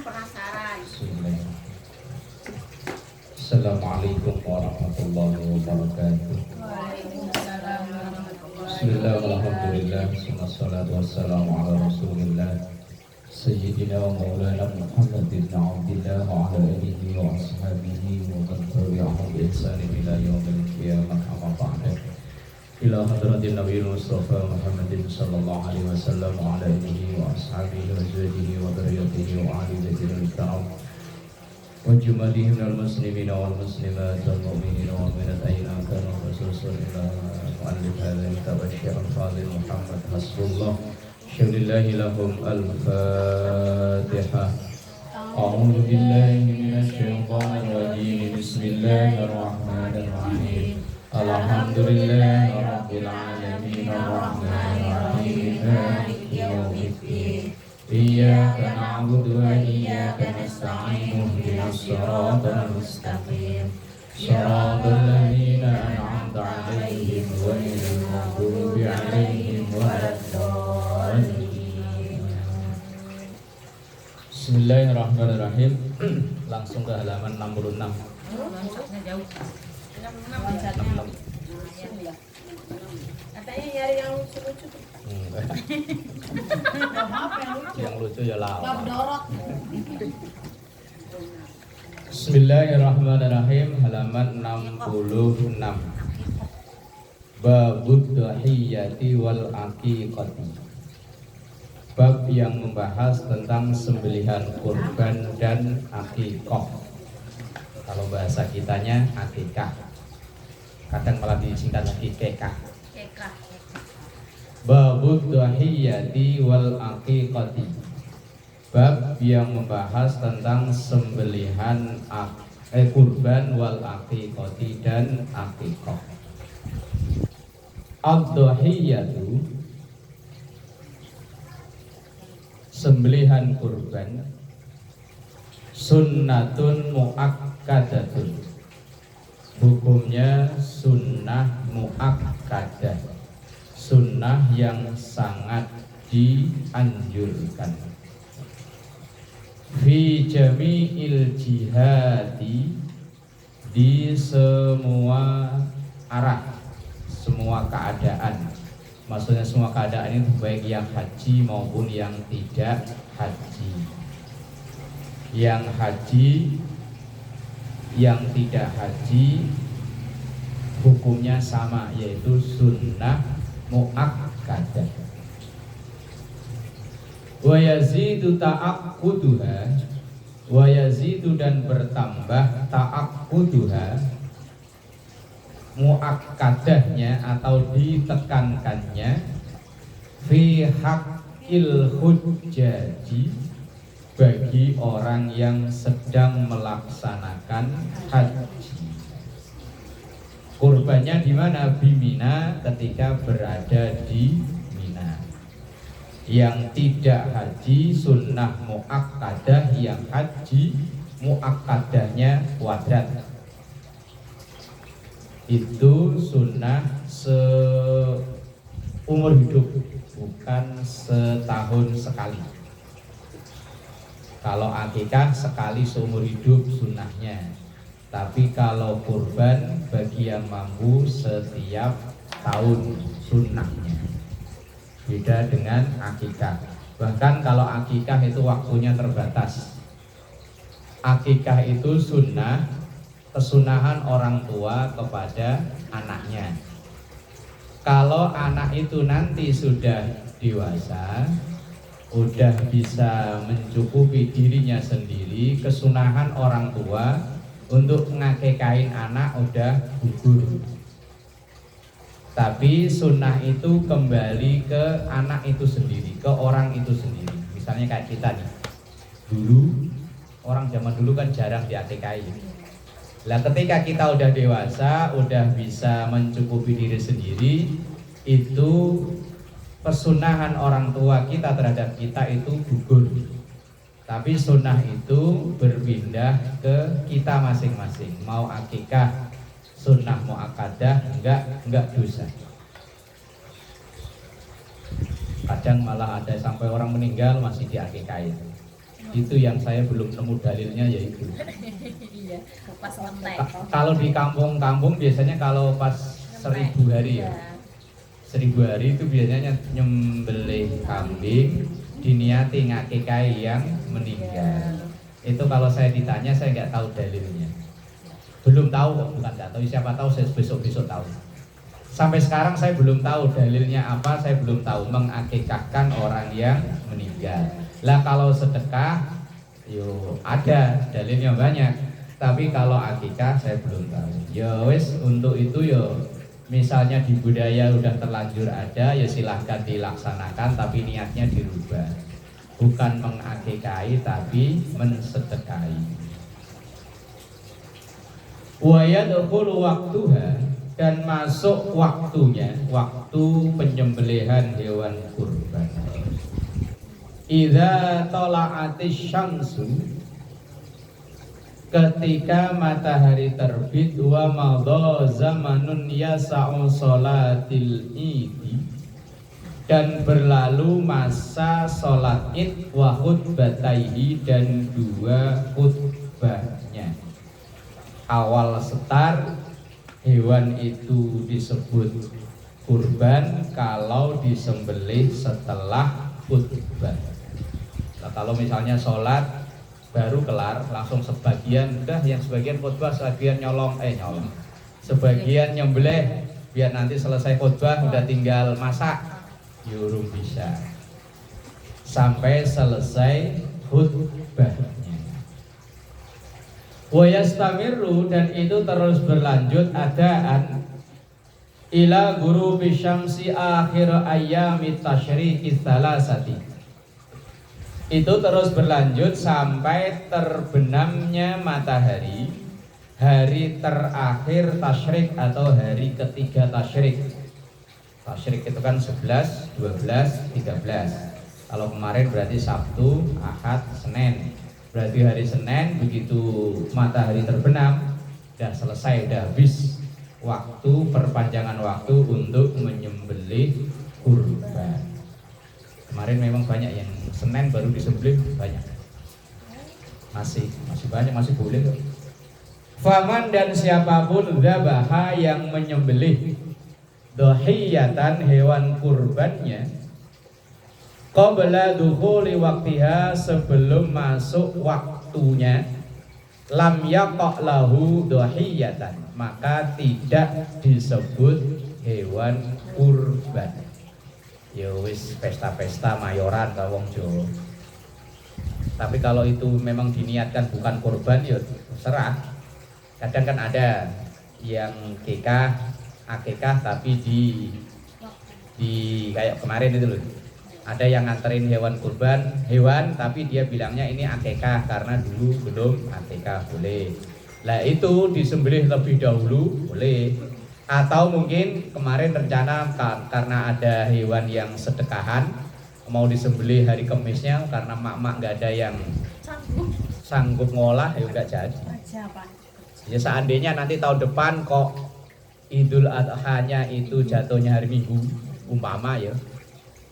penasaran. Assalamualaikum warahmatullahi wabarakatuh. Waalaikumsalam warahmatullahi Bismillah, alhamdulillah, wassalatu wassalamu ala rasulillah Sayyidina wa maulana Muhammad bin Abdillah wa ala alihi wa ashabihi wa man tabi'ahum bi ihsanin ila yaumil qiyamah amma ba'du. Ila hadratin Nabiyil Mustafa Muhammadin sallallahu alaihi wasallam wa ala alihi wa ashabihi wa azwajihi wa dzurriyyatihi wa ahli baitil kiram wa jumlahihim minal muslimina wal muslimat wal mu'minina wal mu'minat aina kanu khususan ila mu'allif hadha kitab Syekh Fadil Muhammad Hasbullah syaulillahi lahum al-fatihah. A'udzu billahi minasy syaithanir rajim. Bismillahirrahmanirrahim. Alhamdulillahi rabbil alamin arrahmanir rahim maliki yaumiddin. Iyyaka na'budu wa iyyaka nasta'in ihdinas siratal mustaqim siratal ladzina an'amta 'alaihim ghairil maghdubi 'alaihim waladdallin. Bismillahirrahmanirrahim. Langsung ke halaman 66. Jauh. 66. Katanya nyari yang lucu-lucu. Yang lucu ya lawan. Dorok. Bismillahirrahmanirrahim. Halaman 66. Babud dhahiyati wal aqiqati. Bab yang membahas tentang sembelihan kurban dan akikah. Kalau bahasa kitanya akikah, kadang malah disingkat lagi kekah. Babud dhahiyati wal aqiqati. Bab yang membahas tentang sembelihan kurban wal aqiqati dan akikah. Ad-dhahiyatu, sembelihan kurban, sunnatun muakkadatun, hukumnya sunnah muakkadah, sunnah yang sangat dianjurkan. Fi jami'il jihadi, di semua arah, semua keadaan. Maksudnya semua keadaan itu baik yang haji maupun yang tidak haji. Yang haji, yang tidak haji, hukumnya sama, yaitu sunnah muakkadah. Wa yazidu ta'aqquduha, wa yazidu dan bertambah ta'aqquduha, muakkadahnya atau ditekankannya, fi haqqil hujjaji, bagi orang yang sedang melaksanakan haji. Kurbannya di mana? Di Mina, ketika berada di Mina. Yang tidak haji sunnah muakkadah, yang haji muakkadahnya wadat. Itu sunnah seumur hidup, bukan setahun sekali. Kalau akikah sekali seumur hidup sunnahnya, tapi kalau kurban bagi yang mampu setiap tahun sunnahnya. Beda dengan akikah. Bahkan kalau akikah itu waktunya terbatas. Akikah itu sunnah, kesunahan orang tua kepada anaknya. Kalau anak itu nanti sudah dewasa, udah bisa mencukupi dirinya sendiri, kesunahan orang tua untuk ngakikain anak udah gugur. Tapi sunnah itu kembali ke anak itu sendiri, ke orang itu sendiri. Misalnya kayak kita nih, dulu orang zaman dulu kan jarang diakikain. Lah ketika kita udah dewasa, udah bisa mencukupi diri sendiri, itu kesunahan orang tua kita terhadap kita itu gugur. Tapi sunnah itu berpindah ke kita masing-masing. Mau akikah sunnah muakkadah, enggak dosa. Kadang malah ada sampai orang meninggal masih diakikain. Itu yang saya belum nemu dalilnya yaitu. Iya, pas letek. Kalau di kampung-kampung biasanya kalau pas 1000 hari ya. 1000 hari itu biasanya nyembelih kambing diniati ngakikai yang meninggal. Itu kalau saya ditanya saya nggak tahu dalilnya. Belum tahu, bukan nggak tahu, siapa tahu saya besok-besok tahu. Sampai sekarang saya belum tahu dalilnya apa, saya belum tahu mengakikahkan orang yang meninggal. Lah kalau sedekah, yo ada dalilnya banyak. Tapi kalau akikah saya belum tahu. Ya wis untuk itu yo misalnya di budaya udah terlanjur ada ya silahkan dilaksanakan tapi niatnya dirubah. Bukan mengakikahi tapi mensedekahi. Wa yadkhulu waqtuha, dan masuk waktunya, waktu penyembelihan hewan kurban. Idza tala'atis syamsu, ketika matahari terbit, wa madha zamanun yasa'u sholatil idi, dan berlalu masa sholat id wa khutbataihi, dan 2 khutbahnya. Awal setar hewan itu disebut kurban kalau disembelih setelah khutbah. Nah, kalau misalnya sholat baru kelar langsung sebagian udah, yang sebagian khutbah, sebagian nyolong, sebagian nyembelih biar nanti selesai khutbah udah tinggal masak, yurung bisa sampai selesai khutbahnya. Wa yastamiru, dan itu terus berlanjut adaan ila ghurubi syamsi akhir ayyami tasyriqi salasati. Itu terus berlanjut sampai terbenamnya matahari hari terakhir tasyrik atau hari ketiga tasyrik. Tasyrik itu kan 11, 12, 13. Kalau kemarin berarti Sabtu, Ahad, Senin. Berarti hari Senin begitu matahari terbenam udah selesai, udah habis waktu, perpanjangan waktu untuk menyembelih kurban. Kemarin memang banyak yang Senin baru disembelih, banyak. Masih banyak, masih boleh kok. Faman, dan siapapun dzabaha, yang menyembelih dhahiyatan, hewan kurbannya, qabla dukhuli waqtiha, sebelum masuk waktunya, lam yaqa' lahu dhahiyatan, maka tidak disebut hewan kurban. Ya wis pesta-pesta mayoran ka wong Jawa. Tapi kalau itu memang diniatkan bukan kurban ya serah. Kadang kan ada yang akikah tapi di kayak kemarin itu loh. Ada yang nganterin hewan tapi dia bilangnya ini akikah karena dulu belum akikah, boleh. Lah itu disembelih lebih dahulu boleh. Atau mungkin kemarin rencana karena ada hewan yang sedekahan mau disembelih hari Kemisnya, karena mak-mak nggak ada yang sanggup ngolah ya nggak jadi. Ya seandainya nanti tahun depan kok Idul Adha-nya itu jatuhnya hari Minggu umpama ya.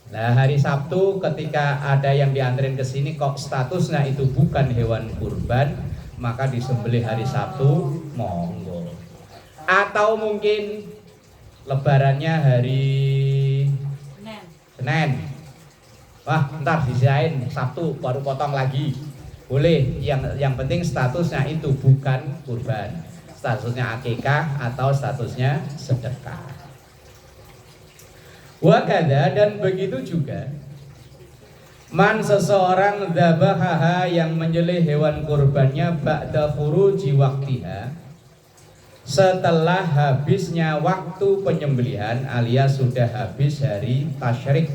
Nah hari Sabtu ketika ada yang dianterin ke sini kok statusnya itu bukan hewan kurban, maka disembelih hari Sabtu, monggo. Atau mungkin lebarannya hari Senin. Wah, ntar disisain Sabtu baru potong lagi. Boleh, yang penting statusnya itu bukan kurban. Statusnya akikah atau statusnya sedekah. Wakada, dan begitu juga man, seseorang dzabahaha, yang menyembelih hewan kurbannya ba'da khuruji waqtiha, setelah habisnya waktu penyembelihan, alias sudah habis hari tasyrik.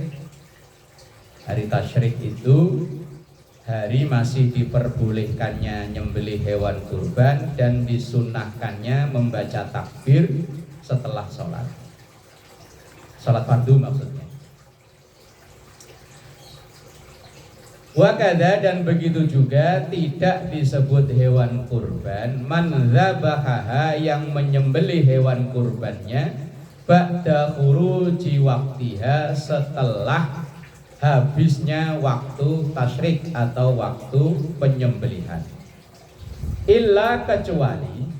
Hari tasyrik itu hari masih diperbolehkannya nyembelih hewan kurban dan disunahkannya membaca takbir setelah sholat fardu maksudnya. Wakada, dan begitu juga tidak disebut hewan kurban man dzabahaha, yang menyembelih hewan kurbannya ba'da khuruji waqtiha, setelah habisnya waktu tasyrik atau waktu penyembelihan. Illa kecuali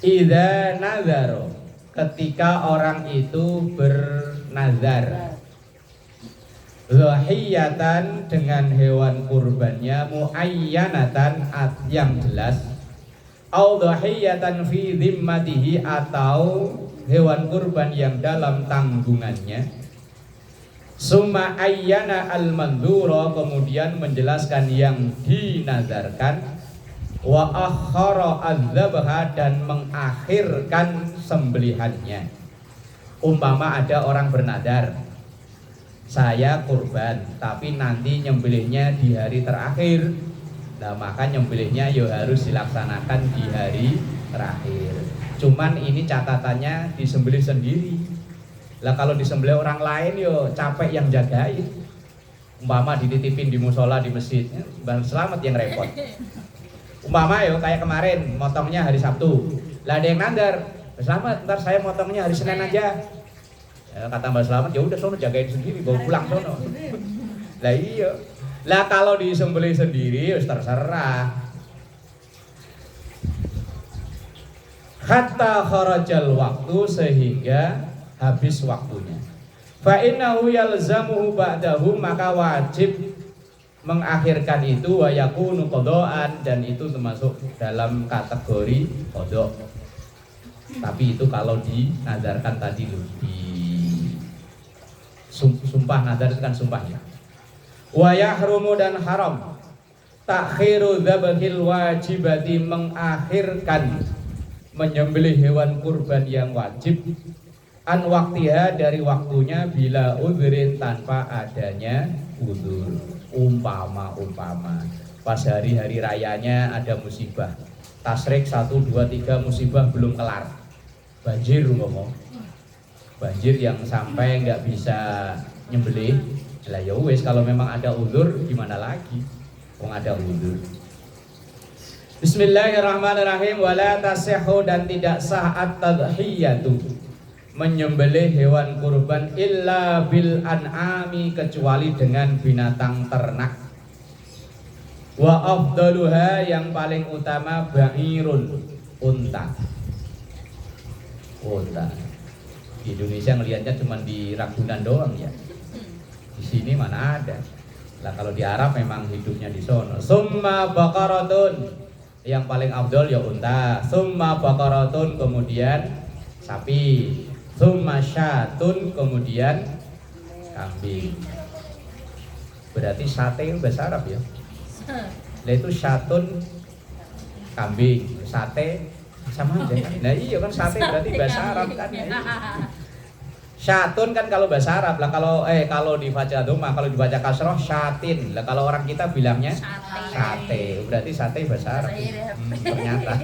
idza nazaro, ketika orang itu bernazar dhahiyatan dengan hewan kurbannya muayyanatan yang jelas, au dhahiyatan fi dhimmatihi atau hewan kurban yang dalam tanggungannya. Summa ayyana al-mandhura, kemudian menjelaskan yang dinazarkan, wa akhara adzabha, dan mengakhirkan sembelihannya. Umpama ada orang bernadar, saya kurban tapi nanti nyembelihnya di hari terakhir. Nah, maka nyembelihnya ya harus dilaksanakan di hari terakhir. Cuman ini catatannya disembelih sendiri. Lah kalau disembelih orang lain yo capek yang jagain. Umpama dititipin di musola di masjid, Bang Selamat yang repot. Umpama yo kayak kemarin motongnya hari Sabtu. Lah ada yang nandar, Selamat ntar saya motongnya hari Senin aja. Ya, kata Mbak Selamat, ya udah sono jagain sendiri, bawa pulang sono. Lah iya. Lah kalau disembelih sendiri ya terserah. Hatta kharajal waktu, sehingga habis waktunya. Fa innahu yalzamuhu ba'dahu, maka wajib mengakhirkan itu, wa yakunu qadaan, dan itu termasuk dalam kategori qada. Tapi itu kalau dinazarkan tadi loh, sumpah nazar itu kan sumpahnya. Wa yahrumu, dan haram takhiru dzabhil wajibati, mengakhirkan menyembelih hewan kurban yang wajib, an waktiha, dari waktunya, bila udhrin, tanpa adanya udhur. Umpama pas hari-hari rayanya ada musibah, tasyrik 1, 2, 3 musibah belum kelar, banjir ngomong, banjir yang sampai nggak bisa nyembelih. Lah ya wes, kalau memang ada uzur gimana lagi? Wong ada uzur. Bismillahirrahmanirrahim. Wala tasihhu, dan tidak sah at-tadhiyatu, menyembelih hewan kurban, illa bil an'ami, kecuali dengan binatang ternak. Wa afdaluha, yang paling utama, ba'irun, unta. Unta. Di Indonesia ngelihatnya cuma di Ragunan doang ya. Di sini mana ada. Lah kalau di Arab memang hidupnya di sono. Summa baqaratun, yang paling afdol ya unta. Summa baqaratun, kemudian sapi. Summa syatun, kemudian kambing. Berarti sate itu bahasa Arab ya. Lah itu syatun kambing, sate sama aja kan. Nah iya kan, sate berarti bahasa Arab kan. Syatun kan kalau bahasa Arab lah, kalau dibaca doma, kalau dibaca kasroh syatin lah, kalau orang kita bilangnya sate, berarti sate bahasa Arab. Ternyata.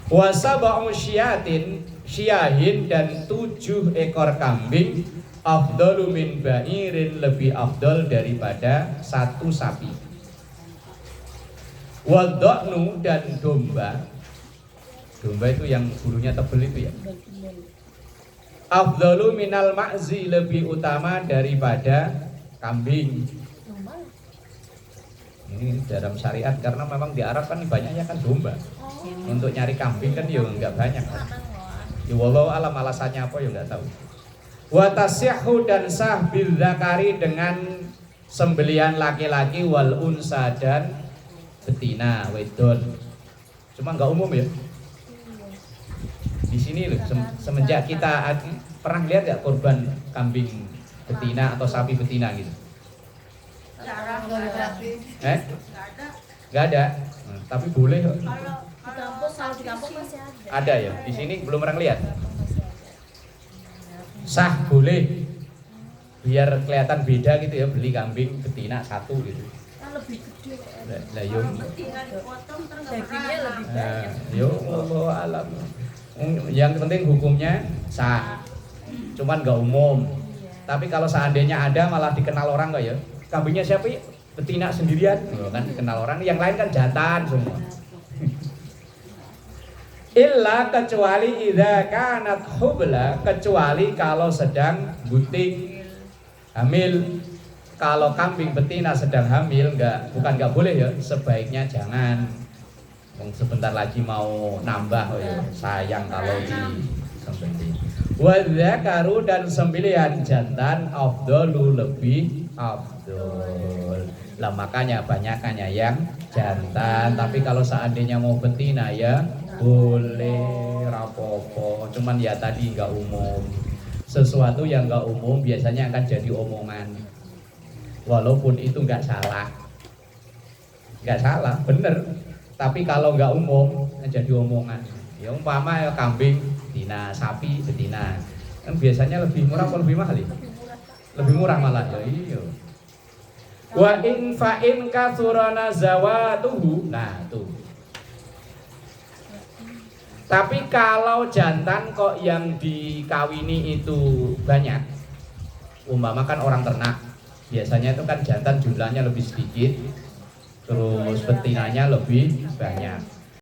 Wasaba'u syiahin, dan 7 ekor kambing, afdalu min ba'irin, lebih afdal daripada 1 sapi. Wadha'nu, dan domba. Domba itu yang bulunya tebal itu ya. Afdalu minal ma'zi, lebih utama daripada kambing. Ini dalam syariat, karena memang di Arab kan banyaknya kan domba. Untuk nyari kambing kan ya enggak banyak kan. Ya wallahu alam alasannya apa ya enggak tahu. Wa tasihhu, dan sah bil zakari, dengan sembelihan laki-laki, wal unsa, dan betina wedon. Cuma enggak umum ya. Di sini loh, semenjak kita pernah lihat nggak korban kambing betina atau sapi betina gitu? Nggak ada. Tapi boleh. Kalau di kampung masih ada. Ada ya. Di sini belum pernah lihat. Sah, boleh. Biar kelihatan beda gitu ya, beli kambing betina 1 gitu. Kan lebih gede. Lah yo. Dagingnya lebih banyak. Yo wallahu alam. Yang penting hukumnya sah, cuman nggak umum. Tapi kalau seandainya ada malah dikenal orang nggak ya? Kambingnya siapa ya? Betina sendirian, kan dikenal orang. Yang lain kan jantan semua. Illa, kecuali idza kanat hubla, kecuali kalau sedang gunting. Hamil, kalau kambing betina sedang hamil bukan nggak boleh ya, sebaiknya jangan. Sebentar lagi mau nambah, oh ya, sayang kalau disembelih. Wadzakaru dan sembelihan jantan afdalu lebih afdol. Lah makanya banyakannya yang jantan, tapi kalau seandainya mau betina ya boleh, rapopo. Cuman ya tadi nggak umum. Sesuatu yang nggak umum biasanya akan jadi omongan. Walaupun itu nggak salah, bener. Tapi kalau nggak umum jadi omongan. Ya umpama ya kambing betina, sapi betina, kan biasanya lebih murah atau lebih mahal ya? Lebih murah malah ya. Iya. Wa in fa in kasurana zawatuhu. Nah tuh. Tapi kalau jantan kok yang dikawini itu banyak, umpama kan orang ternak, biasanya itu kan jantan jumlahnya lebih sedikit, terus betinanya lebih banyak.